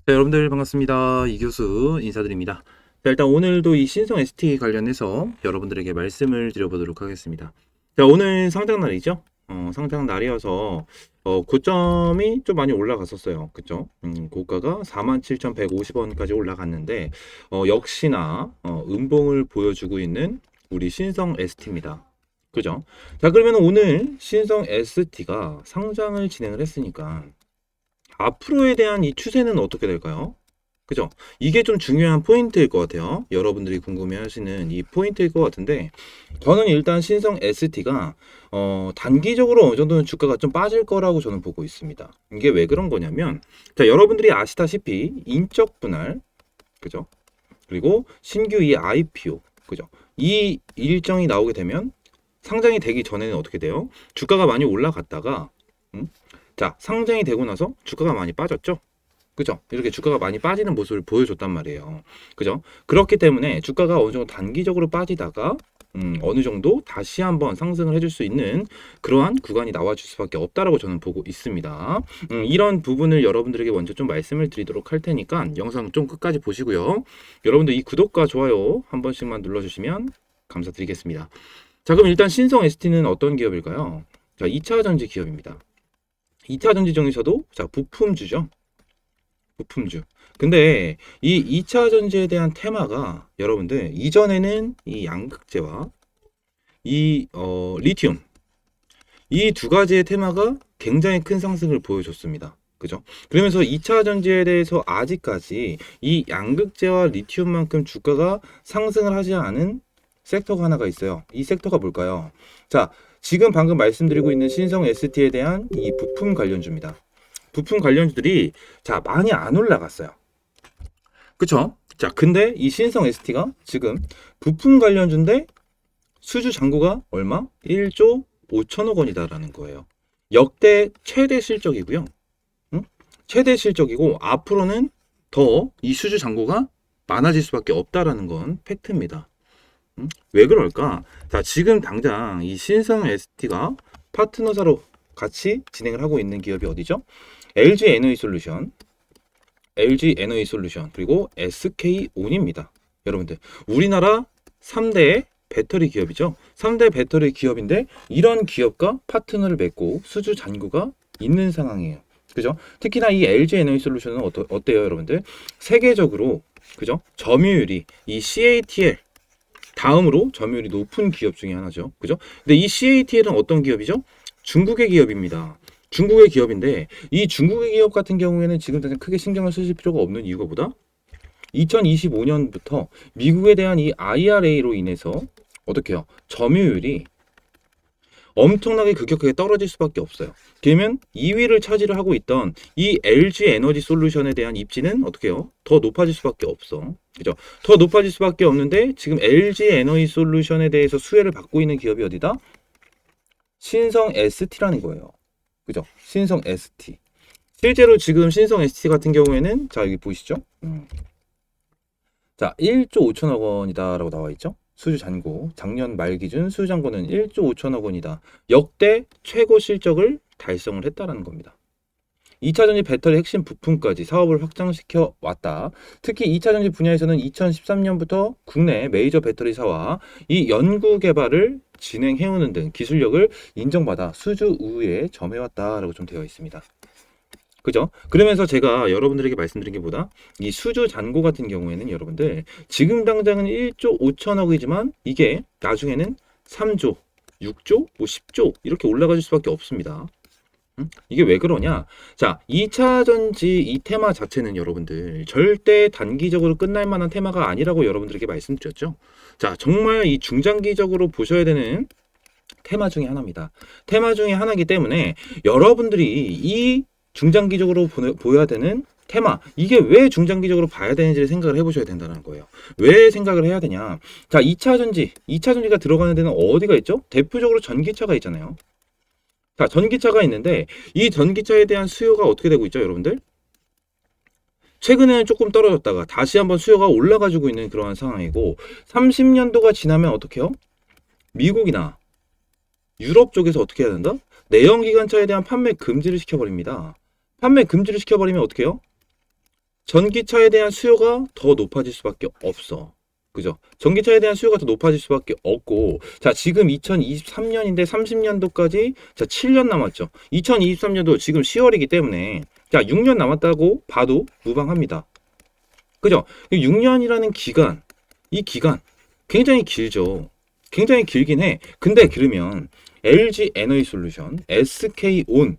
자, 여러분들 반갑습니다. 이 교수 인사드립니다. 자, 일단 오늘도 이 신성 ST 관련해서 여러분들에게 말씀을 드려보도록 하겠습니다. 자, 오늘 상장날이죠? 상장날이어서 고점이 좀 많이 올라갔었어요. 그죠? 고가가 47,150원까지 올라갔는데 역시나 음봉을 보여주고 있는 우리 신성 ST입니다. 그죠? 자, 그러면 오늘 신성 ST가 상장을 진행을 했으니까 앞으로에 대한 이 추세는 어떻게 될까요? 그죠? 이게 좀 중요한 포인트일 것 같아요. 여러분들이 궁금해 하시는 이 포인트일 것 같은데, 저는 일단 신성 ST가, 단기적으로 어느 정도는 주가가 좀 빠질 거라고 저는 보고 있습니다. 이게 왜 그런 거냐면, 자, 여러분들이 아시다시피, 인적 분할, 그죠? 그리고 신규 이 IPO, 그죠? 이 일정이 나오게 되면, 상장이 되기 전에는 어떻게 돼요? 주가가 많이 올라갔다가, 음? 자, 상장이 되고 나서 주가가 많이 빠졌죠? 그죠? 이렇게 주가가 많이 빠지는 모습을 보여줬단 말이에요. 그죠? 그렇기 때문에 주가가 어느 정도 단기적으로 빠지다가 어느 정도 다시 한번 상승을 해줄 수 있는 그러한 구간이 나와줄 수밖에 없다라고 저는 보고 있습니다. 이런 부분을 여러분들에게 먼저 좀 말씀을 드리도록 할 테니까 영상 좀 끝까지 보시고요. 여러분들 이 구독과 좋아요 한 번씩만 눌러주시면 감사드리겠습니다. 자, 그럼 일단 신성 ST는 어떤 기업일까요? 자, 2차 전지 기업입니다. 2차 전지 중에서도 자, 부품주죠. 부품주. 근데 이 2차 전지에 대한 테마가 여러분들 이전에는 이 양극재와 이 리튬 이 두 가지의 테마가 굉장히 큰 상승을 보여줬습니다. 그죠? 그러면서 2차 전지에 대해서 아직까지 이 양극재와 리튬만큼 주가가 상승을 하지 않은 섹터가 하나가 있어요. 이 섹터가 뭘까요? 자, 지금 방금 말씀드리고 있는 신성 ST에 대한 이 부품 관련주입니다. 부품 관련주들이 자 많이 안 올라갔어요. 그쵸? 자, 근데 이 신성 ST가 지금 부품 관련주인데 수주 잔고가 얼마? 1조 5천억 원이다라는 거예요. 역대 최대 실적이고요. 응? 최대 실적이고 앞으로는 더 이 수주 잔고가 많아질 수밖에 없다라는 건 팩트입니다. 왜 그럴까? 자, 지금 당장 이 신성 ST가 파트너사로 같이 진행을 하고 있는 기업이 어디죠? LG 에너지 솔루션, LG 에너지 솔루션, 그리고 SK온입니다. 여러분들, 우리나라 3대 배터리 기업이죠. 3대 배터리 기업인데 이런 기업과 파트너를 맺고 수주 잔고가 있는 상황이에요. 그죠? 특히나 이 LG 에너지 솔루션은 어때요, 여러분들? 세계적으로 그죠? 점유율이 이 CATL 다음으로 점유율이 높은 기업 중에 하나죠. 그죠? 근데 이 CATL은 어떤 기업이죠? 중국의 기업입니다. 중국의 기업인데 이 중국의 기업 같은 경우에는 지금 당장 크게 신경을 쓰실 필요가 없는 이유가 뭐다? 2025년부터 미국에 대한 이 IRA로 인해서 어떻게 해요? 점유율이 엄청나게 급격하게 떨어질 수밖에 없어요. 그러면 2위를 차지를 하고 있던 이 LG 에너지 솔루션에 대한 입지는 어떻게 해요? 더 높아질 수밖에 없어. 그죠? 더 높아질 수밖에 없는데 지금 LG 에너지 솔루션에 대해서 수혜를 받고 있는 기업이 어디다? 신성 ST라는 거예요. 그죠? 신성 ST. 실제로 지금 신성 ST 같은 경우에는 자, 여기 보이시죠? 자, 1조 5천억 원이다라고 나와 있죠? 수주 잔고. 작년 말 기준 수주 잔고는 1조 5천억 원이다. 역대 최고 실적을 달성을 했다라는 겁니다. 2차 전지 배터리 핵심 부품까지 사업을 확장시켜 왔다. 특히 2차 전지 분야에서는 2013년부터 국내 메이저 배터리사와 이 연구 개발을 진행해오는 등 기술력을 인정받아 수주 우위에 점해왔다라고 좀 되어 있습니다. 그죠? 그러면서 제가 여러분들에게 말씀드린 게 뭐다? 이 수주 잔고 같은 경우에는 여러분들 지금 당장은 1조 5천억이지만 이게 나중에는 3조, 6조, 뭐 10조 이렇게 올라갈 수밖에 없습니다. 이게 왜 그러냐? 자, 2차 전지 이 테마 자체는 여러분들 절대 단기적으로 끝날 만한 테마가 아니라고 여러분들에게 말씀드렸죠. 자, 정말 이 중장기적으로 보셔야 되는 테마 중에 하나입니다. 테마 중에 하나이기 때문에 여러분들이 이 중장기적으로 보여야 되는 테마, 이게 왜 중장기적으로 봐야 되는지를 생각을 해보셔야 된다는 거예요. 왜 생각을 해야 되냐? 자, 2차 전지, 2차 전지가 들어가는 데는 어디가 있죠? 대표적으로 전기차가 있잖아요. 자, 전기차가 있는데 이 전기차에 대한 수요가 어떻게 되고 있죠, 여러분들? 최근에는 조금 떨어졌다가 다시 한번 수요가 올라가지고 있는 그러한 상황이고 30년도가 지나면 어떻게 해요? 미국이나 유럽 쪽에서 어떻게 해야 된다? 내연기관차에 대한 판매 금지를 시켜버립니다. 판매 금지를 시켜버리면 어떻게 해요? 전기차에 대한 수요가 더 높아질 수밖에 없어. 그죠? 전기차에 대한 수요가 더 높아질 수밖에 없고, 자, 지금 2023년인데 30년도까지, 자, 7년 남았죠. 2023년도 지금 10월이기 때문에, 자, 6년 남았다고 봐도 무방합니다. 그죠? 6년이라는 기간, 이 기간, 굉장히 길죠. 굉장히 길긴 해. 근데 그러면, LG 에너지 솔루션, SK온,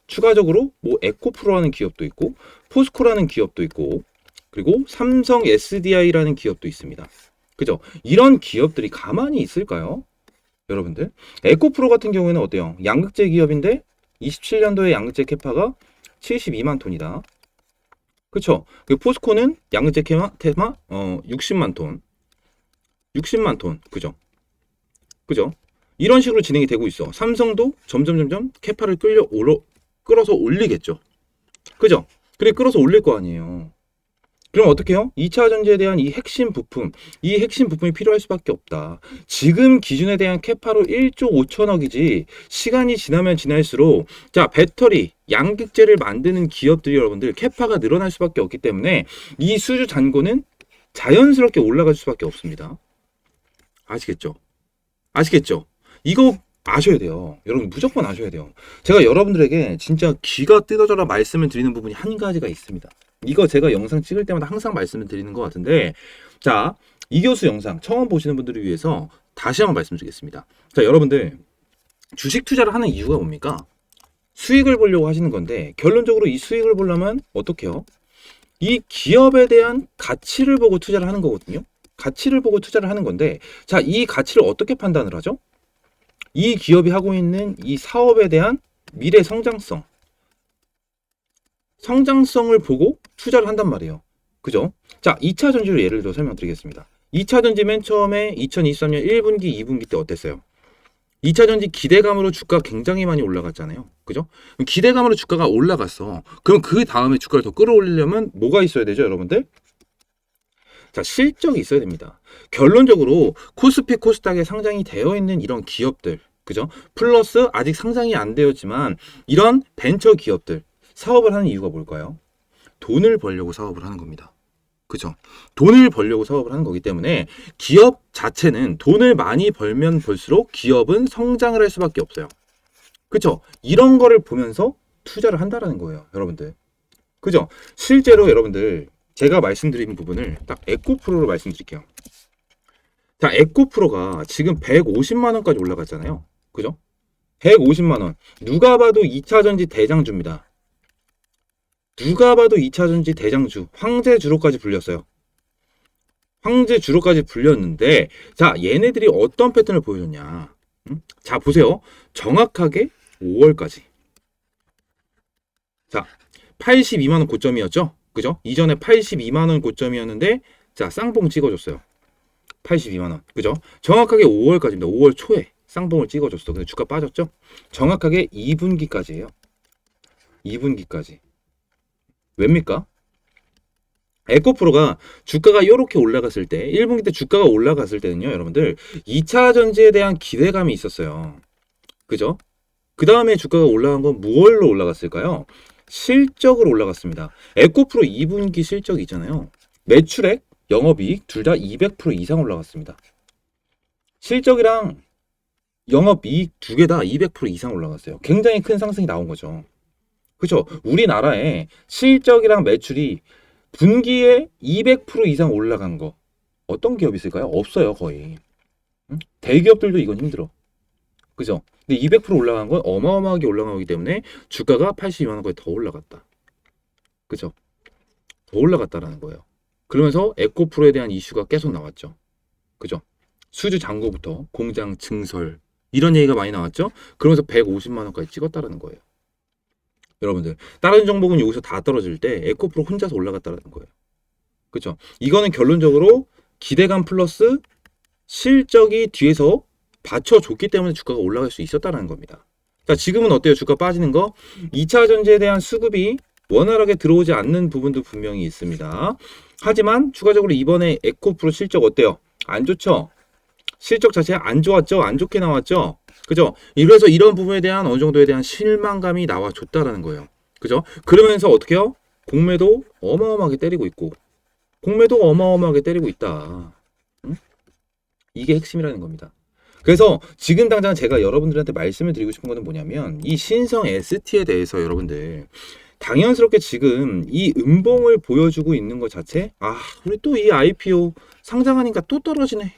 추가적으로 뭐 에코프로라는 기업도 있고, 포스코라는 기업도 있고, 그리고 삼성 SDI라는 기업도 있습니다. 그죠? 이런 기업들이 가만히 있을까요? 여러분들. 에코프로 같은 경우에는 어때요? 양극재 기업인데 27년도에 양극재 캐파가 72만 톤이다. 그쵸? 그 포스코는 양극재 테마 60만 톤. 60만 톤. 그죠? 그죠? 이런 식으로 진행이 되고 있어. 삼성도 점점 캐파를 끌어서 올리겠죠. 그죠? 그래 끌어서 올릴 거 아니에요. 그럼 어떻게 해요? 2차 전지에 대한 이 핵심 부품, 이 핵심 부품이 필요할 수밖에 없다. 지금 기준에 대한 캐파로 1조 5천억이지 시간이 지나면 지날수록 자 배터리, 양극재를 만드는 기업들이 여러분들 캐파가 늘어날 수밖에 없기 때문에 이 수주 잔고는 자연스럽게 올라갈 수밖에 없습니다. 아시겠죠? 아시겠죠? 이거 아셔야 돼요. 여러분 무조건 아셔야 돼요. 제가 여러분들에게 진짜 귀가 뜯어져라 말씀을 드리는 부분이 한 가지가 있습니다. 이거 제가 영상 찍을 때마다 항상 말씀을 드리는 것 같은데 자, 이 교수 영상 처음 보시는 분들을 위해서 다시 한번 말씀드리겠습니다. 자, 여러분들 주식 투자를 하는 이유가 뭡니까? 수익을 보려고 하시는 건데 결론적으로 이 수익을 보려면 어떻게 해요? 이 기업에 대한 가치를 보고 투자를 하는 거거든요. 가치를 보고 투자를 하는 건데 자, 이 가치를 어떻게 판단을 하죠? 이 기업이 하고 있는 이 사업에 대한 미래 성장성을 보고 투자를 한단 말이에요. 그죠? 자, 2차 전지로 예를 들어 설명드리겠습니다. 2차 전지 맨 처음에 2023년 1분기, 2분기 때 어땠어요? 2차 전지 기대감으로 주가 굉장히 많이 올라갔잖아요. 그죠? 기대감으로 주가가 올라갔어. 그럼 그 다음에 주가를 더 끌어올리려면 뭐가 있어야 되죠, 여러분들? 자, 실적이 있어야 됩니다. 결론적으로 코스피 코스닥에 상장이 되어 있는 이런 기업들, 그죠? 플러스 아직 상장이 안 되었지만 이런 벤처 기업들 사업을 하는 이유가 뭘까요? 돈을 벌려고 사업을 하는 겁니다. 그죠? 돈을 벌려고 사업을 하는 거기 때문에 기업 자체는 돈을 많이 벌면 벌수록 기업은 성장을 할 수밖에 없어요. 그죠? 이런 거를 보면서 투자를 한다라는 거예요, 여러분들. 그죠? 실제로 여러분들 제가 말씀드린 부분을 딱 에코프로로 말씀드릴게요. 자, 에코프로가 지금 150만 원까지 올라갔잖아요. 그죠? 150만 원. 누가 봐도 2차 전지 대장주입니다. 누가 봐도 2차 전지 대장주, 황제 주로까지 불렸어요. 황제 주로까지 불렸는데 자, 얘네들이 어떤 패턴을 보여줬냐. 자, 보세요. 정확하게 5월까지. 자, 82만 원 고점이었죠? 그죠? 이전에 82만 원 고점이었는데 자, 쌍봉 찍어줬어요. 82만 원. 그죠? 정확하게 5월까지입니다. 5월 초에 쌍봉을 찍어줬어. 근데 주가 빠졌죠? 정확하게 2분기까지예요. 2분기까지. 왜입니까? 에코프로가 주가가 이렇게 올라갔을 때 1분기 때 주가가 올라갔을 때는요, 여러분들 2차 전지에 대한 기대감이 있었어요. 그죠? 그 다음에 주가가 올라간 건 무얼로 올라갔을까요? 실적으로 올라갔습니다. 에코프로 2분기 실적이 있잖아요. 매출액, 영업이익 둘 다 200% 이상 올라갔습니다. 실적이랑 영업이익 두 개 다 200% 이상 올라갔어요. 굉장히 큰 상승이 나온 거죠. 그렇죠? 우리나라에 실적이랑 매출이 분기에 200% 이상 올라간 거 어떤 기업이 있을까요? 없어요, 거의. 대기업들도 이건 힘들어. 그죠? 근데 200% 올라간 건 어마어마하게 올라간 거기 때문에 주가가 82만 원까지 더 올라갔다. 그죠? 더 올라갔다라는 거예요. 그러면서 에코프로에 대한 이슈가 계속 나왔죠. 그죠? 수주 잔고부터 공장 증설 이런 얘기가 많이 나왔죠. 그러면서 150만 원까지 찍었다라는 거예요. 여러분들 다른 종목은 여기서 다 떨어질 때 에코프로 혼자서 올라갔다라는 거예요. 그렇죠? 이거는 결론적으로 기대감 플러스 실적이 뒤에서 받쳐줬기 때문에 주가가 올라갈 수 있었다는 겁니다. 자, 지금은 어때요? 주가 빠지는 거? 2차 전지에 대한 수급이 원활하게 들어오지 않는 부분도 분명히 있습니다. 하지만 추가적으로 이번에 에코프로 실적 어때요? 안 좋죠? 실적 자체가 안 좋았죠? 안 좋게 나왔죠? 그죠? 그래서 이런 부분에 대한 어느 정도에 대한 실망감이 나와줬다라는 거예요. 그죠? 그러면서 어떻게 해요? 공매도 어마어마하게 때리고 있고 공매도 어마어마하게 때리고 있다. 응? 이게 핵심이라는 겁니다. 그래서 지금 당장 제가 여러분들한테 말씀을 드리고 싶은 거는 뭐냐면 이 신성 ST에 대해서 여러분들 당연스럽게 지금 이 음봉을 보여주고 있는 것 자체 우리 또 이 IPO 상장하니까 또 떨어지네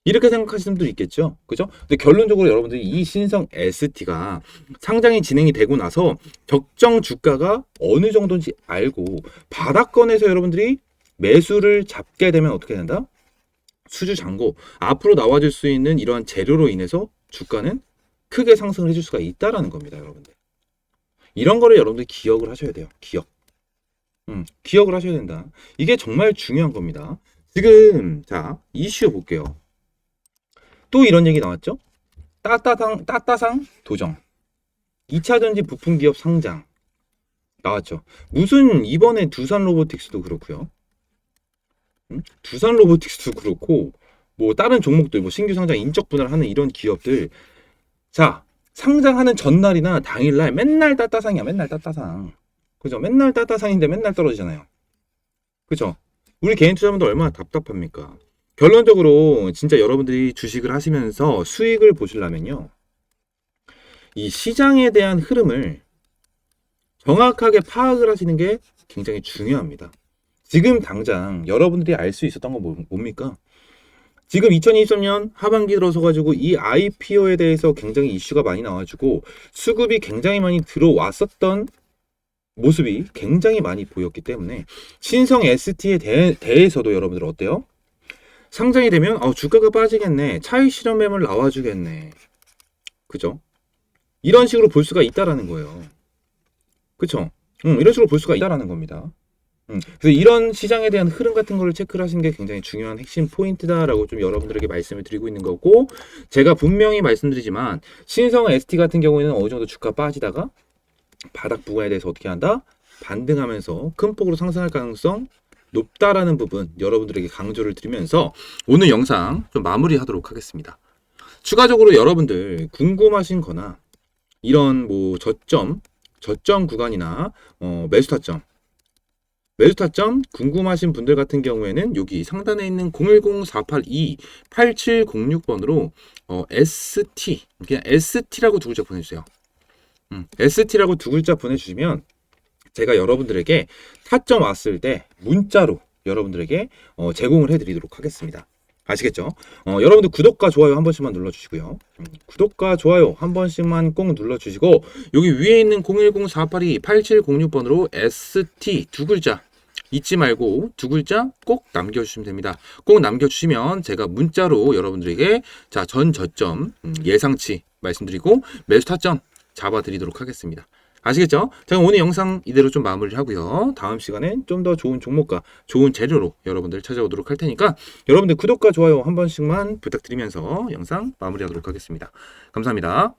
이렇게 생각하시는 분도 있겠죠. 그죠? 근데 결론적으로 여러분들이 이 신성 ST가 상장이 진행이 되고 나서 적정 주가가 어느 정도인지 알고 바닥권에서 여러분들이 매수를 잡게 되면 어떻게 된다? 수주 잔고 앞으로 나와줄 수 있는 이러한 재료로 인해서 주가는 크게 상승을 해줄 수가 있다라는 겁니다, 여러분들. 이런 거를 여러분들이 기억을 하셔야 돼요. 기억을 하셔야 된다. 이게 정말 중요한 겁니다. 지금 자 이슈 볼게요. 또 이런 얘기 나왔죠? 따따상 도정 2차전지 부품 기업 상장 나왔죠. 무슨 이번에 두산 로보틱스도 그렇고요. 두산 로보틱스도 그렇고 뭐 다른 종목들 뭐 신규 상장 인적 분할하는 이런 기업들 자 상장하는 전날이나 당일날 맨날 따따상이야. 맨날 따따상. 그죠? 맨날 따따상인데 맨날 떨어지잖아요. 그죠? 우리 개인 투자자분들 얼마나 답답합니까? 결론적으로 진짜 여러분들이 주식을 하시면서 수익을 보시려면요. 이 시장에 대한 흐름을 정확하게 파악을 하시는 게 굉장히 중요합니다. 지금 당장 여러분들이 알 수 있었던 건 뭡니까? 지금 2023년 하반기 들어서 가지고 이 IPO에 대해서 굉장히 이슈가 많이 나와주고 수급이 굉장히 많이 들어왔었던 모습이 굉장히 많이 보였기 때문에 신성 ST에 대해서도 여러분들 어때요? 상장이 되면 주가가 빠지겠네. 차익 실현 매물 나와주겠네. 그죠? 이런 식으로 볼 수가 있다라는 거예요. 그쵸? 이런 식으로 볼 수가 있다라는 겁니다. 그래서 이런 시장에 대한 흐름 같은 거를 체크를 하시는 게 굉장히 중요한 핵심 포인트다라고 좀 여러분들에게 말씀을 드리고 있는 거고 제가 분명히 말씀드리지만 신성 ST 같은 경우에는 어느 정도 주가 빠지다가 바닥 부근에 대해서 어떻게 한다? 반등하면서 큰 폭으로 상승할 가능성 높다라는 부분 여러분들에게 강조를 드리면서 오늘 영상 좀 마무리하도록 하겠습니다. 추가적으로 여러분들 궁금하신 거나 이런 뭐 저점 구간이나 매수 타점 궁금하신 분들 같은 경우에는 여기 상단에 있는 010-482-8706번으로 ST 그냥 ST라고 두 글자 보내주세요. ST라고 두 글자 보내주시면 제가 여러분들에게 타점 왔을 때 문자로 여러분들에게 제공을 해드리도록 하겠습니다. 아시겠죠? 여러분들 구독과 좋아요 한 번씩만 눌러주시고요. 구독과 좋아요 한 번씩만 꼭 눌러주시고 여기 위에 있는 010-482-8706번으로 ST 두 글자 잊지 말고 두 글자 꼭 남겨주시면 됩니다. 꼭 남겨주시면 제가 문자로 여러분들에게 자, 전 저점 예상치 말씀드리고 매수 타점 잡아드리도록 하겠습니다. 아시겠죠? 제가 오늘 영상 이대로 좀 마무리를 하고요. 다음 시간엔 좀 더 좋은 종목과 좋은 재료로 여러분들 찾아오도록 할 테니까 여러분들 구독과 좋아요 한 번씩만 부탁드리면서 영상 마무리하도록 하겠습니다. 감사합니다.